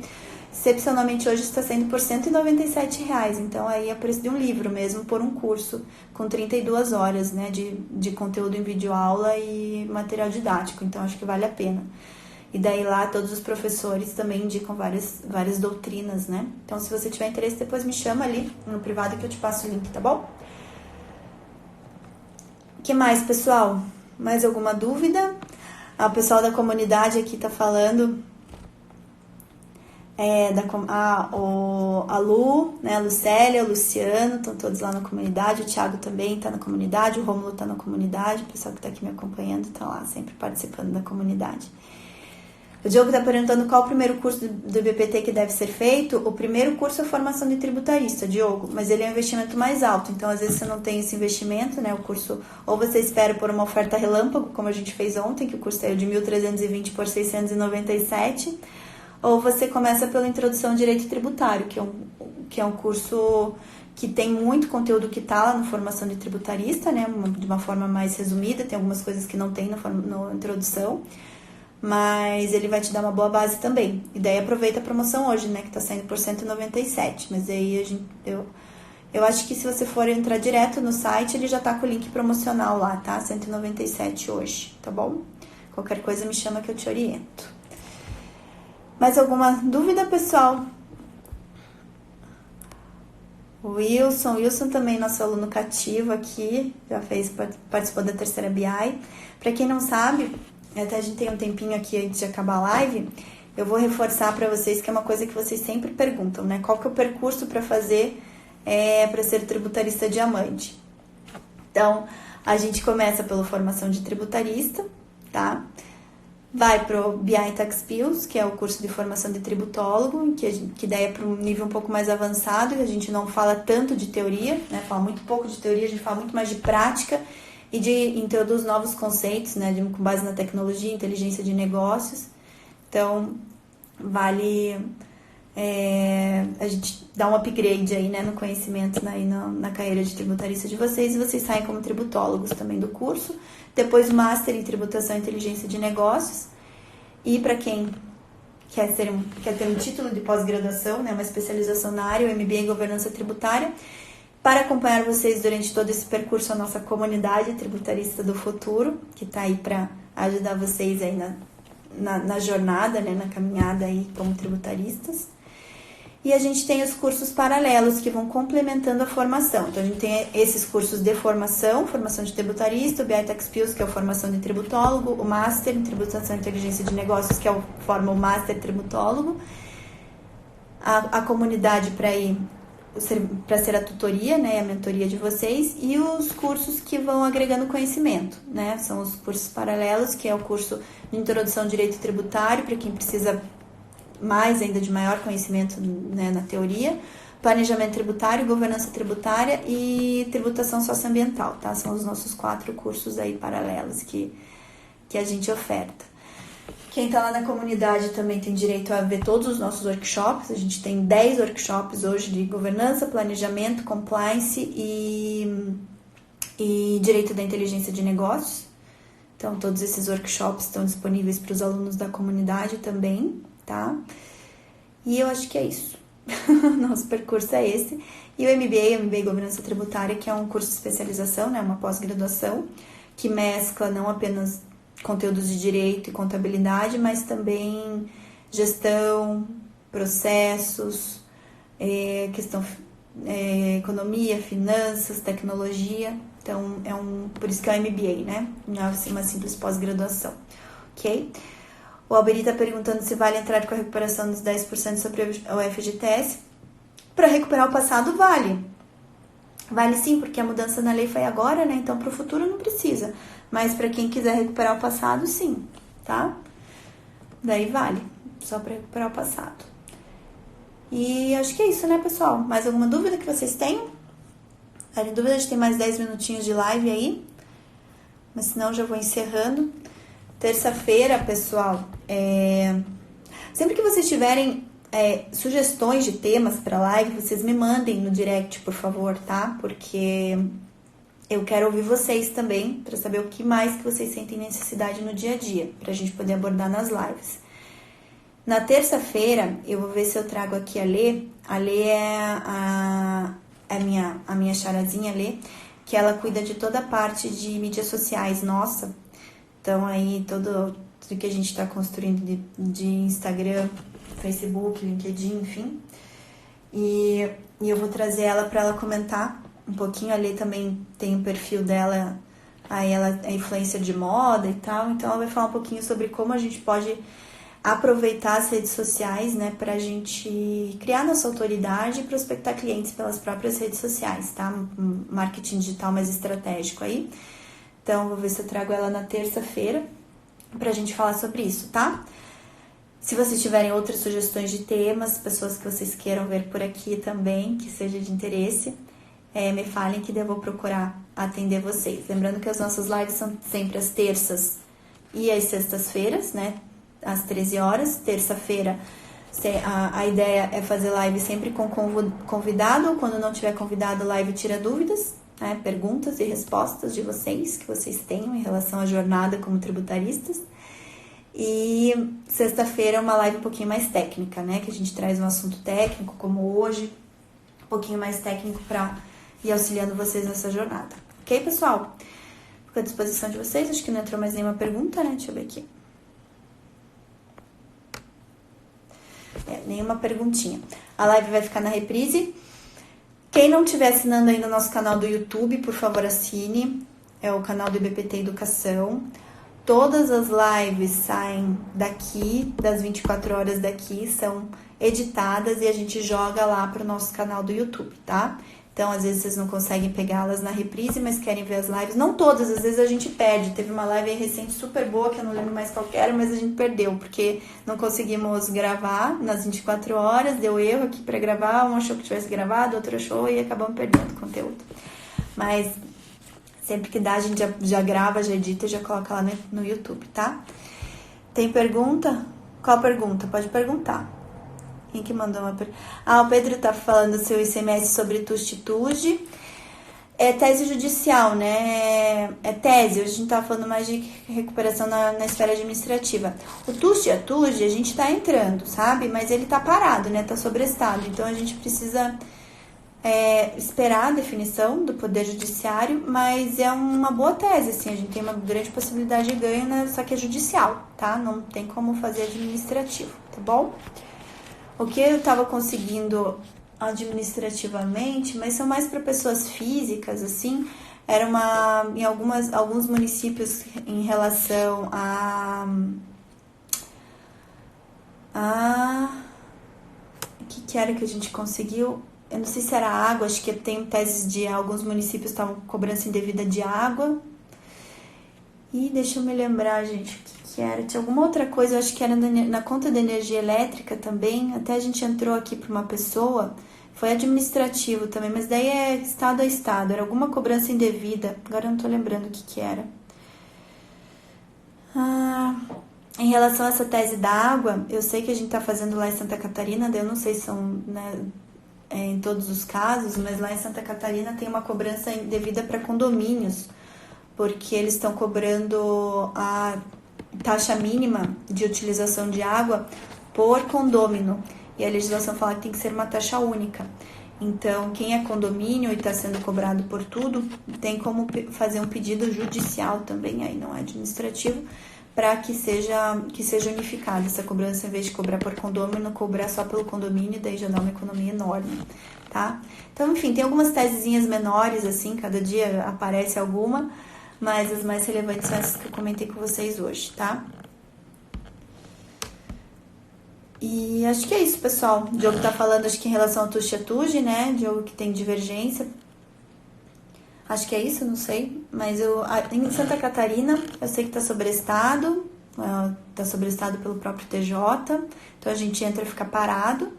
Excepcionalmente, hoje está sendo por R$ 197,00. Então, aí é o preço de um livro mesmo, por um curso, com 32 horas, né, de conteúdo em videoaula e material didático. Então, acho que vale a pena. E daí lá todos os professores também indicam várias doutrinas, né? Então, se você tiver interesse, depois me chama ali no privado que eu te passo o link, tá bom? O que mais, pessoal? Mais alguma dúvida? O pessoal da comunidade aqui tá falando. A Lu, né, a Lucélia, o Luciano, estão todos lá na comunidade. O Thiago também tá na comunidade. O Rômulo tá na comunidade. O pessoal que tá aqui me acompanhando tá lá, sempre participando da comunidade. O Diogo está perguntando qual o primeiro curso do BPT que deve ser feito. O primeiro curso é formação de tributarista, Diogo, mas ele é um investimento mais alto. Então, às vezes, você não tem esse investimento, né? O curso, ou você espera por uma oferta relâmpago, como a gente fez ontem, que o curso saiu de 1.320 por 697, ou você começa pela Introdução ao Direito Tributário, que é um curso que tem muito conteúdo que está lá na formação de tributarista, né? De uma forma mais resumida, tem algumas coisas que não tem na introdução, mas ele vai te dar uma boa base também. E daí aproveita a promoção hoje, né, que tá saindo por 197, mas aí eu acho que se você for entrar direto no site, ele já tá com o link promocional lá, tá? 197 hoje, tá bom? Qualquer coisa me chama que eu te oriento. Mais alguma dúvida, pessoal? Wilson também, nosso aluno cativo aqui, participou da terceira BI. Para quem não sabe, até a gente tem um tempinho aqui antes de acabar a live, eu vou reforçar para vocês que é uma coisa que vocês sempre perguntam, né? Qual que é o percurso para fazer para ser tributarista diamante? Então, a gente começa pela formação de tributarista, tá? Vai pro BI Tax Skills, que é o curso de formação de tributólogo, que daí é para um nível um pouco mais avançado, e a gente não fala tanto de teoria, né? Fala muito pouco de teoria, a gente fala muito mais de prática e introduz novos conceitos, né? Com base na tecnologia, inteligência de negócios. Então, vale a gente dar um upgrade aí, né? No conhecimento, na carreira de tributarista de vocês, e vocês saem como tributólogos também do curso. Depois, Master em Tributação e Inteligência de Negócios. E para quem quer ter um título de pós-graduação, né, uma especialização na área, o MBA em Governança Tributária, para acompanhar vocês durante todo esse percurso, a nossa comunidade tributarista do futuro, que está aí para ajudar vocês aí na jornada, né, na caminhada aí como tributaristas. E a gente tem os cursos paralelos que vão complementando a formação. Então, a gente tem esses cursos de formação de tributarista, o BI Tax Skills, que é a formação de tributólogo, o Master em Tributação e Inteligência de Negócios, que forma o Master Tributólogo, a comunidade para ser a tutoria, né, a mentoria de vocês, e os cursos que vão agregando conhecimento, né? São os cursos paralelos, que é o curso de Introdução ao Direito Tributário, para quem precisa mais ainda de maior conhecimento, né, na teoria, planejamento tributário, governança tributária e tributação socioambiental, tá? São os nossos 4 cursos aí paralelos que a gente oferta. Quem tá lá na comunidade também tem direito a ver todos os nossos workshops. A gente tem 10 workshops hoje de governança, planejamento, compliance e direito da inteligência de negócios. Então, todos esses workshops estão disponíveis para os alunos da comunidade também, tá? E eu acho que é isso. Nosso percurso é esse. E o MBA Governança Tributária, que é um curso de especialização, né, uma pós-graduação, que mescla não apenas conteúdos de direito e contabilidade, mas também gestão, processos, economia, finanças, tecnologia. Então, por isso que é o MBA, né? Não é uma simples pós-graduação, ok? O Alberi está perguntando se vale entrar com a recuperação dos 10% sobre o FGTS. Para recuperar o passado, vale. Vale sim, porque a mudança na lei foi agora, né? Então, para o futuro não precisa. Mas para quem quiser recuperar o passado, sim, tá? Daí vale, só para recuperar o passado. E acho que é isso, né, pessoal? Mais alguma dúvida que vocês tenham? Em dúvida, a gente tem mais 10 minutinhos de live aí. Mas senão já vou encerrando. Terça-feira, pessoal, sempre que vocês tiverem sugestões de temas para live, vocês me mandem no direct, por favor, tá? Porque eu quero ouvir vocês também, para saber o que mais que vocês sentem necessidade no dia a dia, para a gente poder abordar nas lives. Na terça-feira, eu vou ver se eu trago aqui a Lê. A Lê é a minha charazinha, a Lê, que ela cuida de toda a parte de mídias sociais, nossa. Então, aí, tudo que a gente está construindo de Instagram, Facebook, LinkedIn, enfim. E eu vou trazer ela para ela comentar um pouquinho. Ali também tem o perfil dela, aí ela é influencer de moda e tal. Então, ela vai falar um pouquinho sobre como a gente pode aproveitar as redes sociais, né, para a gente criar nossa autoridade e prospectar clientes pelas próprias redes sociais, tá? Um marketing digital mais estratégico aí. Então, vou ver se eu trago ela na terça-feira pra gente falar sobre isso, tá? Se vocês tiverem outras sugestões de temas, pessoas que vocês queiram ver por aqui também, que seja de interesse, me falem que eu vou procurar atender vocês. Lembrando que as nossas lives são sempre às terças e às sextas-feiras, né? Às 13 horas. Terça-feira, a ideia é fazer live sempre com convidado. Quando não tiver convidado, live tira dúvidas, né? Perguntas e respostas de vocês, que vocês tenham em relação à jornada como tributaristas. E sexta-feira é uma live um pouquinho mais técnica, né? Que a gente traz um assunto técnico, como hoje, um pouquinho mais técnico para ir auxiliando vocês nessa jornada. Ok, pessoal? Fico à disposição de vocês. Acho que não entrou mais nenhuma pergunta, né? Deixa eu ver aqui. Nenhuma perguntinha. A live vai ficar na reprise. Quem não estiver assinando ainda o nosso canal do YouTube, por favor, assine. É o canal do IBPT Educação. Todas as lives saem daqui, das 24 horas daqui, são editadas e a gente joga lá para o nosso canal do YouTube, tá? Então, às vezes vocês não conseguem pegá-las na reprise, mas querem ver as lives. Não todas, às vezes a gente perde. Teve uma live aí recente super boa, que eu não lembro mais qual era, mas a gente perdeu, porque não conseguimos gravar nas 24 horas, deu erro aqui para gravar, um achou que tivesse gravado, outro achou e acabamos perdendo o conteúdo. Mas sempre que dá, a gente já grava, já edita e já coloca lá no YouTube, tá? Tem pergunta? Qual pergunta? Pode perguntar. Quem que mandou uma pergunta? O Pedro tá falando seu ICMS sobre TUST. É tese judicial, né? É tese. Hoje a gente tá falando mais de recuperação na esfera administrativa. O TUST e a TUSD, a gente tá entrando, sabe? Mas ele tá parado, né? Tá sobrestado. Então, a gente precisa esperar a definição do Poder Judiciário, mas é uma boa tese, assim, a gente tem uma grande possibilidade de ganho, né, só que é judicial, tá? Não tem como fazer administrativo, tá bom? O que eu tava conseguindo administrativamente, mas são mais para pessoas físicas, assim, era em alguns municípios em relação o que era que a gente conseguiu? Eu não sei se era água, acho que tem teses de alguns municípios estavam com cobrança indevida de água. E deixa eu me lembrar, gente, o que era? Tinha alguma outra coisa, eu acho que era na conta de energia elétrica também. Até a gente entrou aqui para uma pessoa, foi administrativo também, mas daí é estado a estado, era alguma cobrança indevida. Agora eu não tô lembrando o que era. Em relação a essa tese da água, eu sei que a gente tá fazendo lá em Santa Catarina, daí eu não sei se são, né, em todos os casos, mas lá em Santa Catarina tem uma cobrança indevida para condomínios, porque eles estão cobrando a taxa mínima de utilização de água por condômino, e a legislação fala que tem que ser uma taxa única. Então, quem é condomínio e está sendo cobrado por tudo, tem como fazer um pedido judicial também, aí não é administrativo, para que seja unificada essa cobrança, em vez de cobrar por condomínio, cobrar só pelo condomínio, daí já dá uma economia enorme, tá? Então, enfim, tem algumas tesezinhas menores, assim, cada dia aparece alguma, mas as mais relevantes são essas que eu comentei com vocês hoje, tá? E acho que é isso, pessoal. O Diogo tá falando, acho que em relação ao TUST e a TUJ, né? Diogo que tem divergência. Acho que é isso, não sei. Mas em Santa Catarina, eu sei que tá sobrestado. Tá sobrestado pelo próprio TJ. Então, a gente entra e fica parado.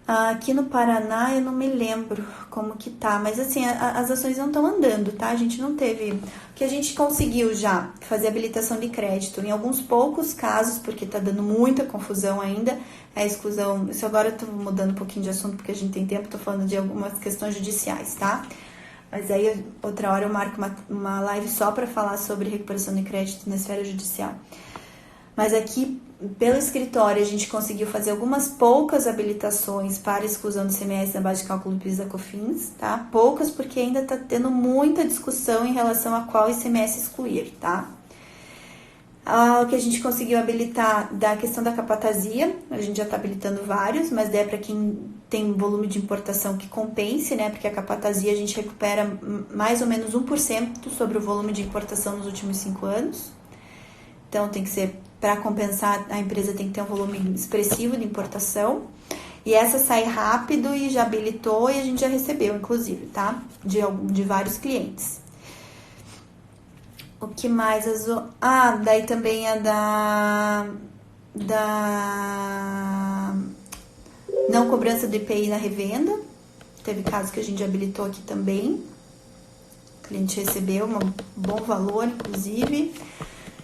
Aqui no Paraná, eu não me lembro como que tá. Mas, assim, as ações não estão andando, tá? A gente não teve... O que a gente conseguiu já fazer habilitação de crédito em alguns poucos casos, porque tá dando muita confusão ainda, a exclusão... Isso agora eu tô mudando um pouquinho de assunto, porque a gente tem tempo, tô falando de algumas questões judiciais, tá? Mas aí, outra hora eu marco uma live só para falar sobre recuperação de crédito na esfera judicial. Mas aqui, pelo escritório, a gente conseguiu fazer algumas poucas habilitações para exclusão do ICMS na base de cálculo do PIS da COFINS, tá? Poucas, porque ainda está tendo muita discussão em relação a qual ICMS excluir, tá? O que a gente conseguiu habilitar da questão da capatazia, a gente já está habilitando vários, mas daí é para quem tem volume de importação que compense, né? Porque a capatazia a gente recupera mais ou menos 1% sobre o volume de importação nos últimos 5 anos. Então, tem que ser, para compensar, a empresa tem que ter um volume expressivo de importação. E essa sai rápido e já habilitou e a gente já recebeu, inclusive, tá? De vários clientes. O que mais? Daí também a da não cobrança do IPI na revenda. Teve casos que a gente habilitou aqui também. O cliente recebeu um bom valor, inclusive.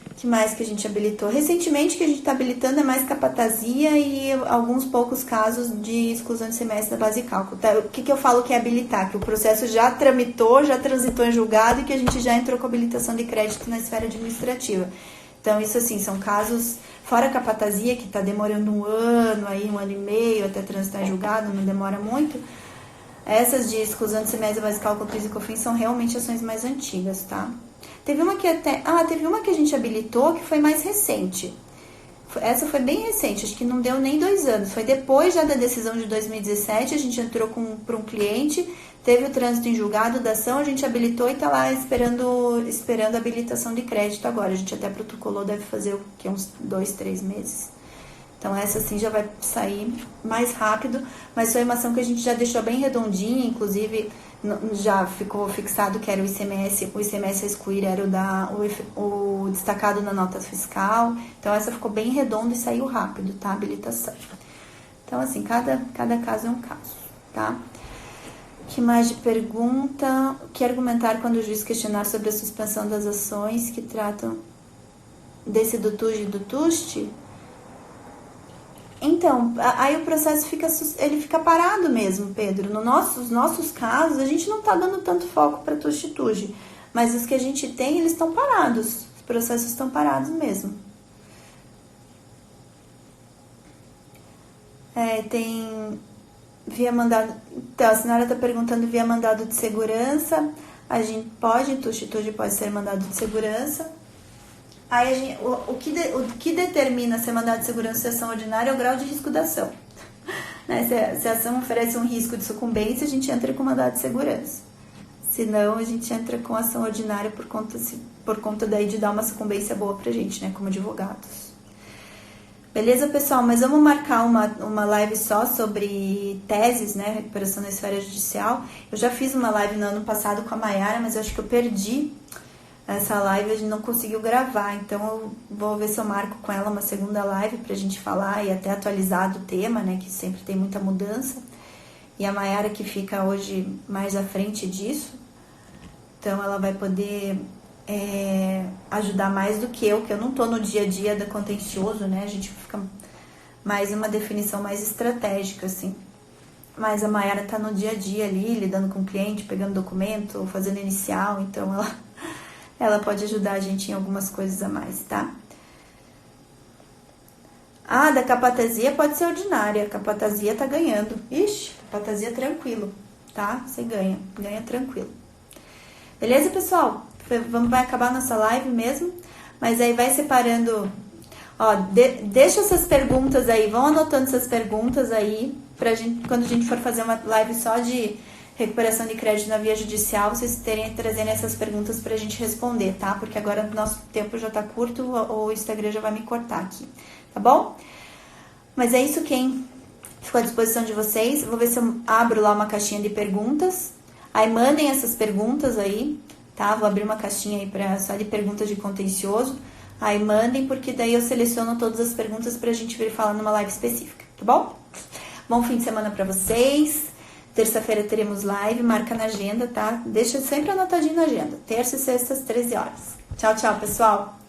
O que mais que a gente habilitou? Recentemente, que a gente está habilitando é mais capatazia e alguns poucos casos de exclusão de ICMS da base de cálculo. Tá? O que eu falo que é habilitar? Que o processo já tramitou, já transitou em julgado e que a gente já entrou com habilitação de crédito na esfera administrativa. Então, isso assim, são casos, fora a capatazia, que está demorando um ano e meio até transitar em julgado, não demora muito. Essas de exclusão de ICMS da base de cálculo, PIS e COFINS são realmente ações mais antigas, tá? Teve uma que a gente habilitou que foi mais recente. Essa foi bem recente, acho que não deu nem 2 anos. Foi depois já da decisão de 2017, a gente entrou para um cliente, teve o trânsito em julgado da ação, a gente habilitou e está lá esperando a habilitação de crédito agora. A gente até protocolou, deve fazer o que, uns 2, 3 meses. Então essa sim já vai sair mais rápido, mas foi uma ação que a gente já deixou bem redondinha, inclusive já ficou fixado que era o ICMS a excluir era o destacado na nota fiscal. Então essa ficou bem redonda e saiu rápido, tá? A habilitação. Então assim, cada caso é um caso, tá? Que mais de pergunta? O que argumentar quando o juiz questionar sobre a suspensão das ações que tratam desse do TUJ e do TUST? Então, aí o processo fica parado mesmo, Pedro. Nos nossos casos, a gente não está dando tanto foco para TUST e TUJ, mas os que a gente tem, eles estão parados. Os processos estão parados mesmo. Tem via mandado... Então, a senhora está perguntando via mandado de segurança. A gente pode, TUST e TUJ pode ser mandado de segurança. Aí o que determina se é mandado de segurança ou ação ordinária é o grau de risco da ação. Né? Se a ação oferece um risco de sucumbência, a gente entra com mandado de segurança. Se não, a gente entra com ação ordinária por conta daí de dar uma sucumbência boa pra gente, né? Como advogados. Beleza, pessoal? Mas vamos marcar uma live só sobre teses, né? Recuperação na esfera judicial. Eu já fiz uma live no ano passado com a Mayara, mas eu acho que eu perdi essa live, a gente não conseguiu gravar, então eu vou ver se eu marco com ela uma segunda live pra gente falar e até atualizar do tema, né, que sempre tem muita mudança. E a Mayara que fica hoje mais à frente disso, então ela vai poder ajudar mais do que eu não tô no dia a dia da contencioso, né, a gente fica mais uma definição mais estratégica, assim. Mas a Mayara tá no dia a dia ali, lidando com o cliente, pegando documento, fazendo inicial, então ela pode ajudar a gente em algumas coisas a mais, tá? Da capatazia pode ser ordinária. A capatazia tá ganhando. Ixi, capatazia tranquilo, tá? Você ganha tranquilo. Beleza, pessoal? Vai acabar nossa live mesmo, mas aí vai separando. Ó, deixa essas perguntas aí, vão anotando essas perguntas aí, pra gente, quando a gente for fazer uma live só de recuperação de crédito na via judicial, vocês trazendo essas perguntas pra gente responder, tá? Porque agora o nosso tempo já tá curto, o Instagram já vai me cortar aqui, tá bom? Mas é isso, quem ficou à disposição de vocês. Vou ver se eu abro lá uma caixinha de perguntas. Aí mandem essas perguntas aí, tá? Vou abrir uma caixinha aí só de perguntas de contencioso. Aí mandem, porque daí eu seleciono todas as perguntas pra gente vir falar numa live específica, tá bom? Bom fim de semana pra vocês. Terça-feira teremos live, marca na agenda, tá? Deixa sempre anotadinho na agenda. Terça e sexta às 13 horas. Tchau, tchau, pessoal!